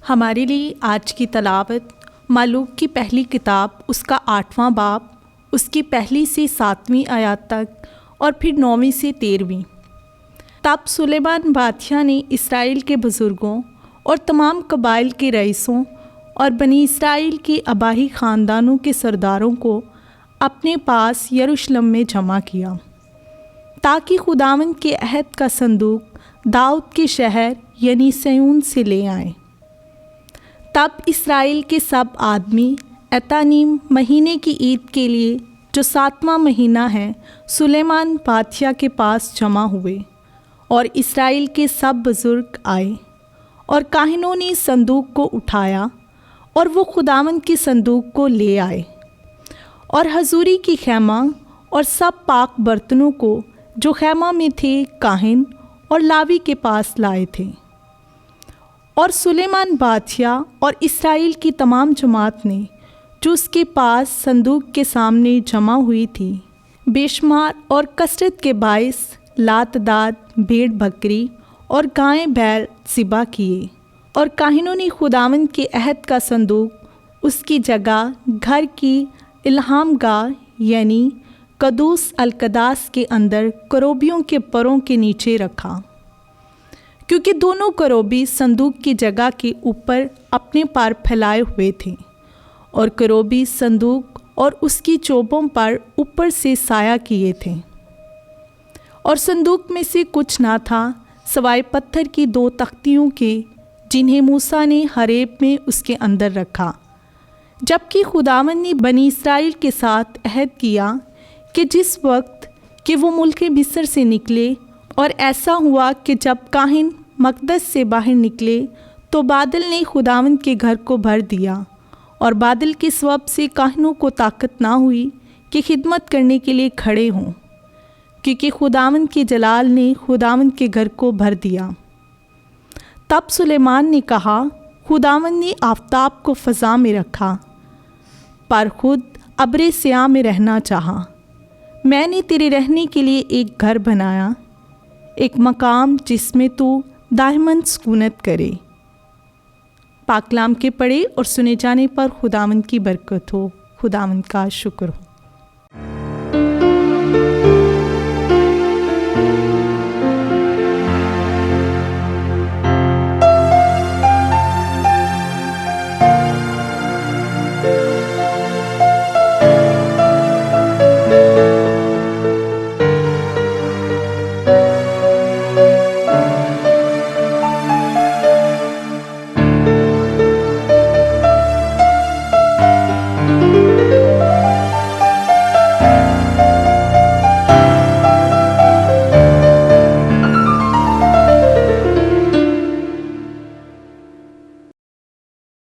हमारे लिए आज की तलावत मालूक की पहली किताब, उसका 8वां बाब, उसकी पहली से 7वीं आयत तक और फिर 9वीं से 13वीं। तब सुलेमान बादशाह ने इसराइल के बुज़ुर्गों और तमाम कबाइल के रईसों और बनी इसराइल के अबाही ख़ानदानों के सरदारों को अपने पास यरूशलेम में जमा किया, ताकि खुदावंद के अहद का संदूक दाऊद के शहर यानी सिय्योन से ले आए। तब इसराइल के सब आदमी एतानीम महीने की ईद के लिए, जो 7वां महीना है, सुलेमान बादशाह के पास जमा हुए। और इसराइल के सब बुज़ुर्ग आए और काहिनों ने संदूक को उठाया और वो खुदावंद के संदूक को ले आए और हजूरी की खैमा और सब पाक बर्तनों को जो खैमा में थे काहिन और लावी के पास लाए थे। और सुलेमान बादशाह और इसराइल की तमाम जमात ने, जो उसके पास संदूक के सामने जमा हुई थी, बेशुमार और कसरत के बाइस लातदाद भेड़ बकरी और गायें बैल ज़िबा किए। और काहिनों ने खुदावंद के अहद का संदूक उसकी जगह घर की इल्हाम गाह यानी कदूस अलकदास के अंदर करोबियों के परों के नीचे रखा, क्योंकि दोनों करोबी संदूक की जगह के ऊपर अपने पैर फैलाए हुए थे और करोबी संदूक और उसकी चोबों पर ऊपर से साया किए थे। और संदूक में से कुछ ना था सवाए पत्थर की 2 तख्तियों के, जिन्हें मूसा ने हरेब में उसके अंदर रखा, जबकि खुदावंद ने बनी इसराइल के साथ अहद किया कि जिस वक्त कि वो मुल्क मिस्र से निकले। और ऐसा हुआ कि जब काहिन मकदस से बाहर निकले तो बादल ने खुदावंद के घर को भर दिया, और बादल के सबब से काहिनों को ताकत ना हुई कि खिदमत करने के लिए खड़े हों, क्योंकि खुदावंद के जलाल ने खुदावंद के घर को भर दिया। तब सुलेमान ने कहा, खुदावंद ने आफताब को फ़ज़ा में रखा, पर खुद अब्र स्याह में रहना चाहा। मैंने तेरे रहने के लिए एक घर बनाया, एक मकाम जिसमें तू दायमन सुकूनत करे। पाकलाम के पढ़े और सुने जाने पर खुदावंद की बरकत हो। खुदावंद का शुक्र हो।